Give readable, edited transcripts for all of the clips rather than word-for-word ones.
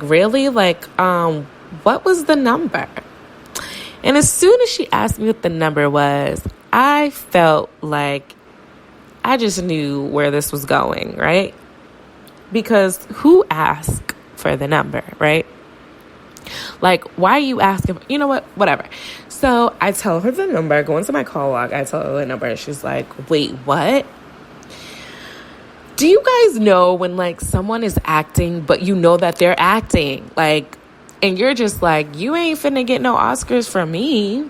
really? Like, what was the number? And as soon as she asked me what the number was, I felt like I just knew where this was going, right? Because who asked for the number, right? Like, why are you asking? You know what? Whatever. So I tell her the number. I go into my call log. I tell her the number. She's like, wait, what? Do you guys know when, like, someone is acting, but you know that they're acting? Like, and you're just like, you ain't finna get no Oscars from me.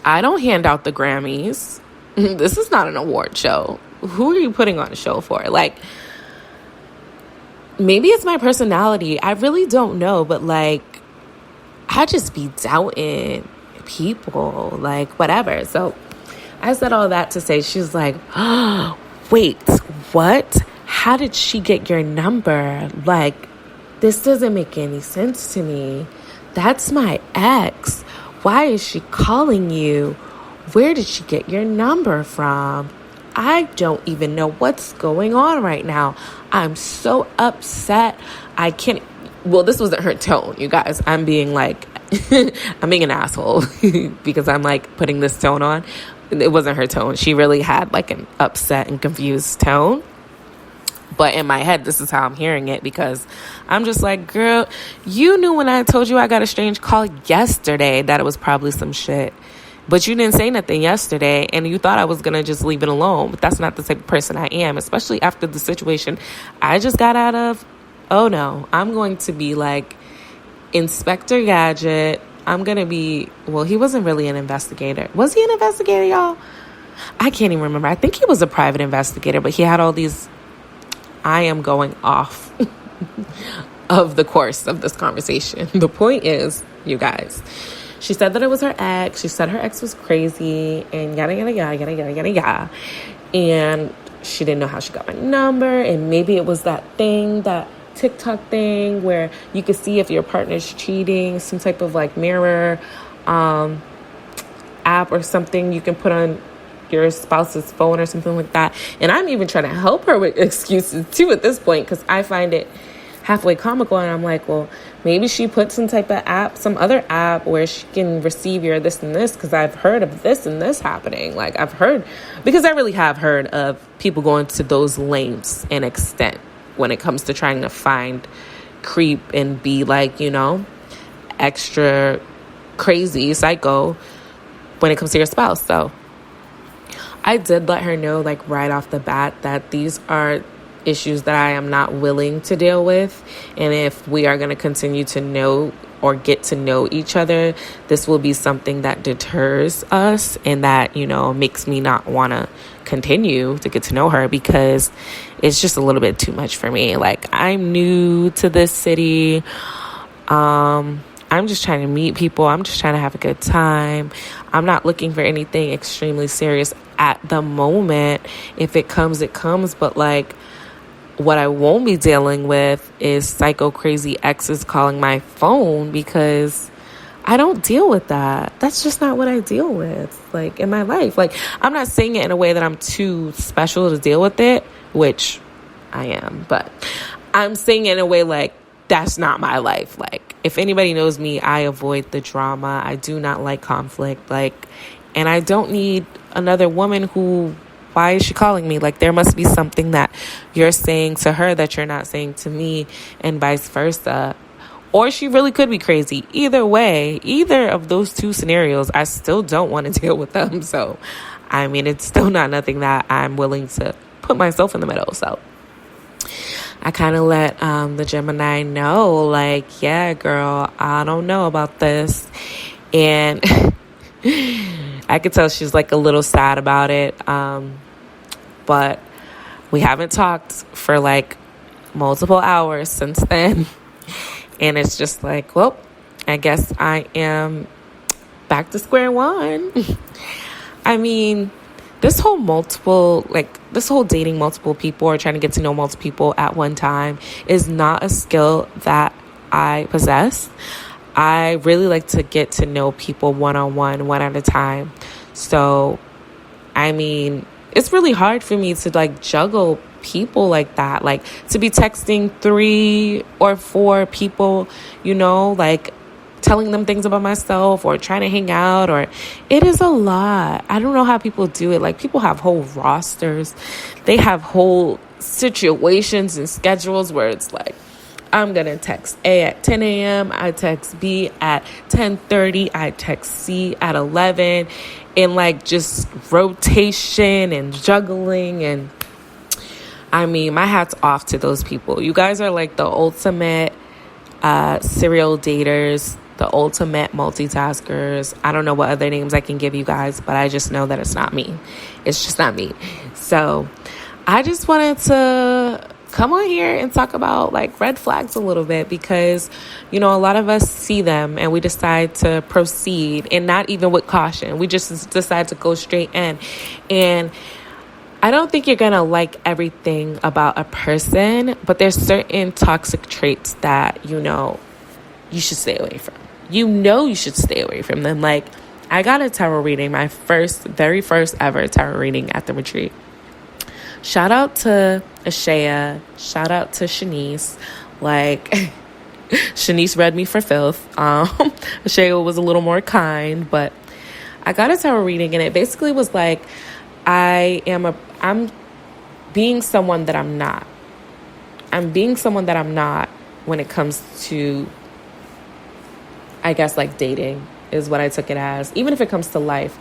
I don't hand out the Grammys. This is not an award show. Who are you putting on a show for? Like, maybe it's my personality. I really don't know. But, like, I just be doubting people. Like, whatever. So I said all that to say, she's like, oh, wait, what? How did she get your number? Like, this doesn't make any sense to me. That's my ex. Why is she calling you? Where did she get your number from? I don't even know what's going on right now. I'm so upset. I can't. Well, this wasn't her tone, you guys. I'm being like, I'm being an asshole because I'm like putting this tone on. It wasn't her tone. She really had like an upset and confused tone. But in my head, this is how I'm hearing it, because I'm just like, girl, you knew when I told you I got a strange call yesterday that it was probably some shit. But you didn't say nothing yesterday, and you thought I was going to just leave it alone. But that's not the type of person I am, especially after the situation I just got out of. Oh, no. I'm going to be like Inspector Gadget. I'm going to be, well, he wasn't really an investigator. Was he an investigator, y'all? I can't even remember. I think he was a private investigator, but he had all these, I am going off of the course of this conversation. The point is, you guys, she said that it was her ex. She said her ex was crazy and yada, yada, yada, yada, yada, yada, yada. And she didn't know how she got my number. And maybe it was that thing, that TikTok thing where you could see if your partner's cheating, some type of like mirror app or something you can put on your spouse's phone or something like that. And I'm even trying to help her with excuses too at this point, because I find it halfway comical. And I'm like, well, maybe she put some type of app, some other app where she can receive your this and this, because I've heard of this and this happening. Like, I've heard, because I really have heard of people going to those lengths and extent when it comes to trying to find creep and be like, you know, extra crazy psycho when it comes to your spouse. So I did let her know, like, right off the bat that these are issues that I am not willing to deal with. And if we are going to continue to know or get to know each other, this will be something that deters us and that, you know, makes me not want to continue to get to know her, because it's just a little bit too much for me. Like, I'm new to this city. I'm just trying to meet people. I'm just trying to have a good time. I'm not looking for anything extremely serious at the moment. If it comes, it comes. But like, what I won't be dealing with is psycho crazy exes calling my phone, because I don't deal with that. That's just not what I deal with, like, in my life. Like, I'm not saying it in a way that I'm too special to deal with it, which I am, but I'm saying it in a way like, that's not my life. Like, if anybody knows me, I avoid the drama. I do not like conflict. Like, and I don't need another woman who, why is she calling me? Like, there must be something that you're saying to her that you're not saying to me, and vice versa. Or she really could be crazy. Either way, either of those two scenarios, I still don't want to deal with them. So, I mean, it's still not nothing that I'm willing to put myself in the middle. So I kind of let the Gemini know, like, yeah, girl, I don't know about this. And I could tell she's like a little sad about it. But we haven't talked for like multiple hours since then. And it's just like, well, I guess I am back to square one. I mean, this whole dating multiple people or trying to get to know multiple people at one time is not a skill that I possess. I really like to get to know people one-on-one, one at a time. So, I mean, it's really hard for me to like juggle people like that. Like, to be texting 3 or 4 people, like telling them things about myself or trying to hang out, or it is a lot. I don't know how people do it. Like, people have whole rosters. They have whole situations and schedules where it's like, I'm going to text A at 10 a.m. I text B at 10:30. I text C at 11, and like just rotation and juggling. And I mean, my hat's off to those people. You guys are like the ultimate serial daters, the ultimate multitaskers. I don't know what other names I can give you guys, but I just know that it's not me. It's just not me. So I just wanted to come on here and talk about like red flags a little bit, because, a lot of us see them and we decide to proceed, and not even with caution. We just decide to go straight in. And I don't think you're going to like everything about a person, but there's certain toxic traits that, you should stay away from. You should stay away from them. Like, I got a tarot reading, my very first ever tarot reading at the retreat. Shout out to Ashaya. Shout out to Shanice. Like, Shanice read me for filth. Ashaya was a little more kind, but I got a tarot reading, and it basically was like, I'm being someone that I'm not. I'm being someone that I'm not when it comes to, I guess, like dating is what I took it as, even if it comes to life.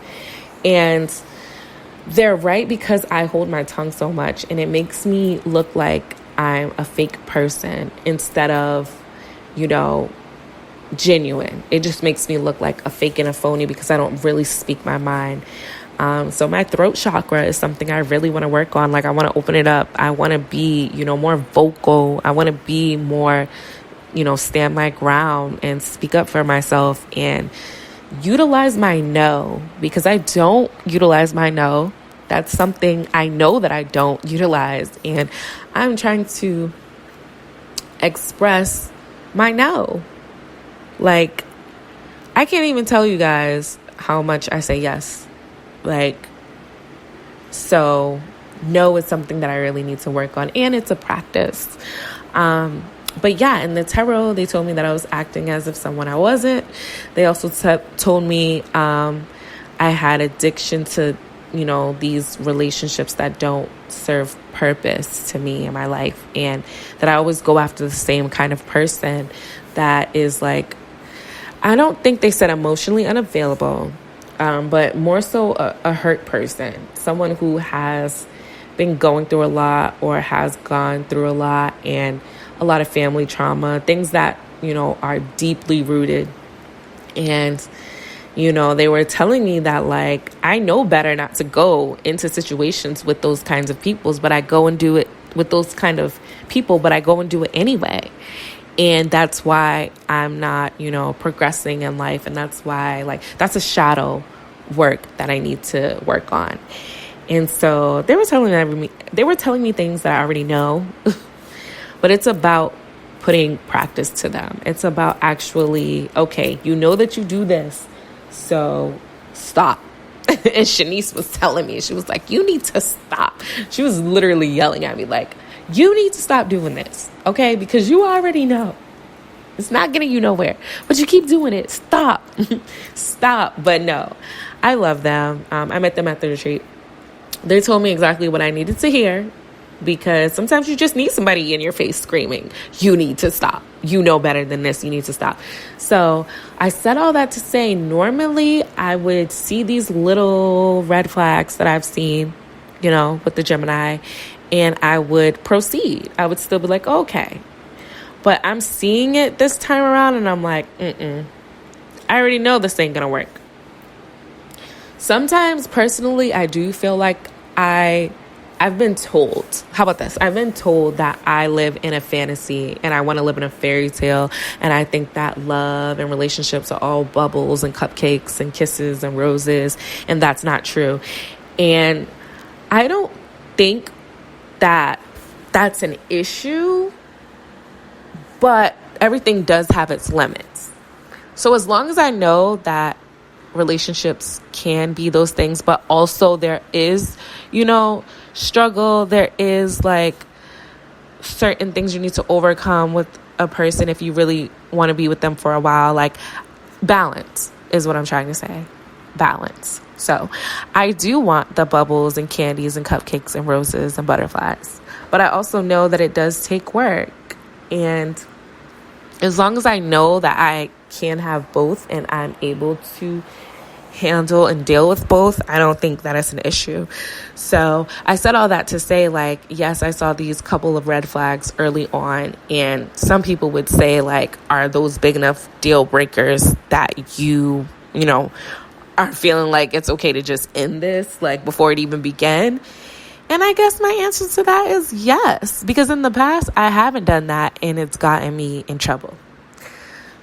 And they're right, because I hold my tongue so much, and it makes me look like I'm a fake person instead of, genuine. It just makes me look like a fake and a phony because I don't really speak my mind. So my throat chakra is something I really want to work on. Like, I want to open it up. I want to be, more vocal. I want to be more, stand my ground and speak up for myself and utilize my no, because I don't utilize my no. That's something I know that I don't utilize, and I'm trying to express my no. Like, I can't even tell you guys how much I say yes. Like, so no is something that I really need to work on, and it's a practice. But yeah, in the tarot, they told me that I was acting as if someone I wasn't. They also told me I had addiction to, these relationships that don't serve purpose to me in my life, and that I always go after the same kind of person that is like, I don't think they said emotionally unavailable, but more so a hurt person, someone who has been going through a lot or has gone through a lot, and a lot of family trauma, things that, are deeply rooted. And, they were telling me that, like, I know better not to go into situations with those kinds of people, but I go and do it with those kind of people, but I go and do it anyway. And that's why I'm not, progressing in life. And that's why, like, that's a shadow work that I need to work on. And so they were telling me things that I already know. But it's about putting practice to them. It's about actually, okay, that you do this, so stop. And Shanice was telling me, she was like, you need to stop. She was literally yelling at me like, you need to stop doing this, okay? Because you already know. It's not getting you nowhere, but you keep doing it. Stop. Stop. But no, I love them. I met them at the retreat. They told me exactly what I needed to hear. Because sometimes you just need somebody in your face screaming, you need to stop. You know better than this. You need to stop. So I said all that to say, normally I would see these little red flags that I've seen, with the Gemini, and I would proceed. I would still be like, okay. But I'm seeing it this time around, and I'm like, I already know this ain't going to work. Sometimes, personally, I do feel like I've been told, how about this? I've been told that I live in a fantasy and I want to live in a fairy tale. And I think that love and relationships are all bubbles and cupcakes and kisses and roses. And that's not true. And I don't think that that's an issue, but everything does have its limits. So as long as I know that relationships can be those things, but also there is, struggle. There is like certain things you need to overcome with a person if you really want to be with them for a while. Like balance is what I'm trying to say. Balance. So I do want the bubbles and candies and cupcakes and roses and butterflies, but I also know that it does take work. And as long as I know that I can have both and I'm able to handle and deal with both, I don't think that it's an issue. So I said all that to say, like, yes, I saw these couple of red flags early on, and some people would say, like, are those big enough deal breakers that you are feeling like it's okay to just end this, like, before it even began? And I guess my answer to that is yes, because in the past I haven't done that and it's gotten me in trouble.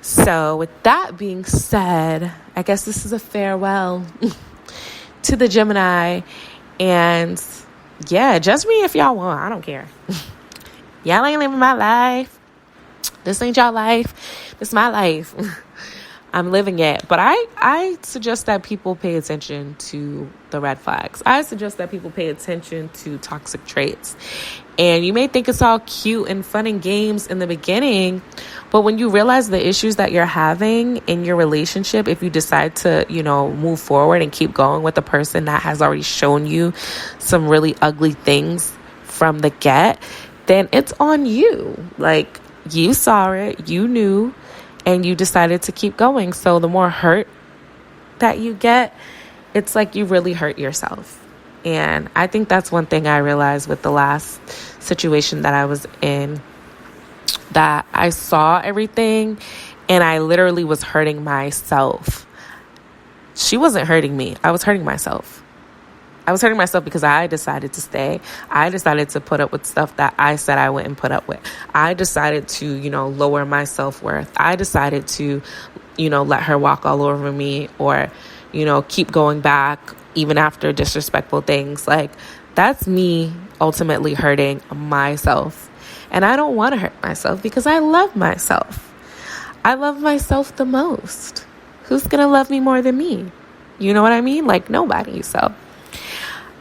So with that being said, I guess this is a farewell to the Gemini. And yeah, judge me if y'all want. I don't care. Y'all ain't living my life. This ain't y'all life. This is my life. I'm living it. But I suggest that people pay attention to the red flags. I suggest that people pay attention to toxic traits. And you may think it's all cute and fun and games in the beginning, but when you realize the issues that you're having in your relationship, if you decide to, move forward and keep going with a person that has already shown you some really ugly things from the get, then it's on you. Like, you saw it, you knew, and you decided to keep going. So the more hurt that you get, it's like you really hurt yourself. And I think that's one thing I realized with the last situation that I was in, that I saw everything and I literally was hurting myself. She wasn't hurting me. I was hurting myself. I was hurting myself because I decided to stay. I decided to put up with stuff that I said I wouldn't put up with. I decided to, lower my self-worth. I decided to, let her walk all over me, or, keep going back even after disrespectful things. Like, that's me ultimately hurting myself. And I don't want to hurt myself because I love myself. I love myself the most. Who's going to love me more than me? You know what I mean? Like, nobody. So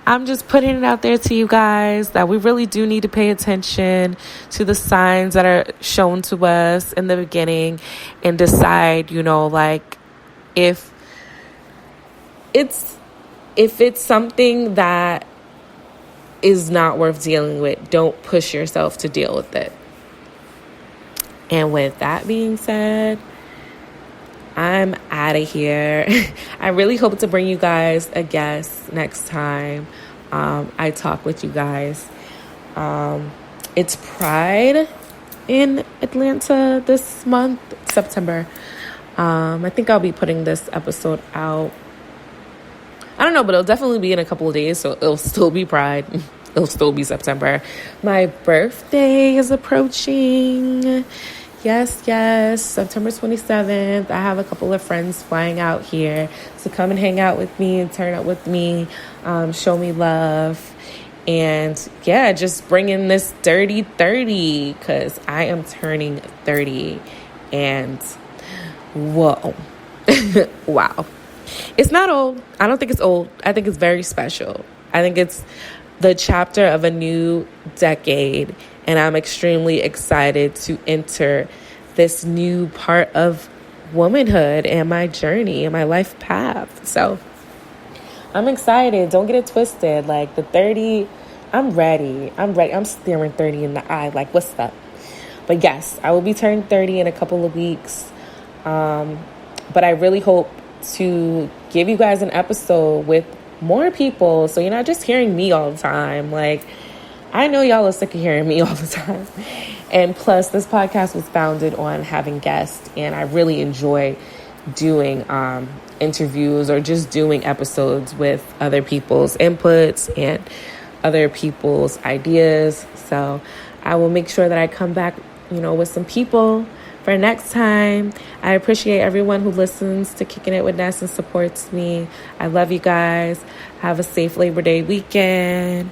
I'm just putting it out there to you guys that we really do need to pay attention to the signs that are shown to us in the beginning and decide, like, if it's something that is not worth dealing with, don't push yourself to deal with it. And with that being said, I'm out of here. I really hope to bring you guys a guest next time I talk with you guys. It's Pride in Atlanta this month, September. I think I'll be putting this episode out, I don't know, but it'll definitely be in a couple of days, so it'll still be Pride. It'll still be September. My birthday is approaching. Yes, September 27th. I have a couple of friends flying out here to come and hang out with me and turn up with me, show me love. And yeah, just bring in this dirty 30, because I am turning 30. And whoa. Wow. It's not old. I don't think it's old. I think it's very special. I think it's the chapter of a new decade, and I'm extremely excited to enter this new part of womanhood and my journey and my life path. So I'm excited. Don't get it twisted. Like, the 30, I'm ready. I'm staring 30 in the eye. Like, what's up? But yes, I will be turning 30 in a couple of weeks. But I really hope to give you guys an episode with more people, so you're not just hearing me all the time. Like, I know y'all are sick of hearing me all the time. And plus, this podcast was founded on having guests, and I really enjoy doing interviews or just doing episodes with other people's inputs and other people's ideas. So I will make sure that I come back, with some people for next time. I appreciate everyone who listens to Kicking It with Nes and supports me. I love you guys. Have a safe Labor Day weekend.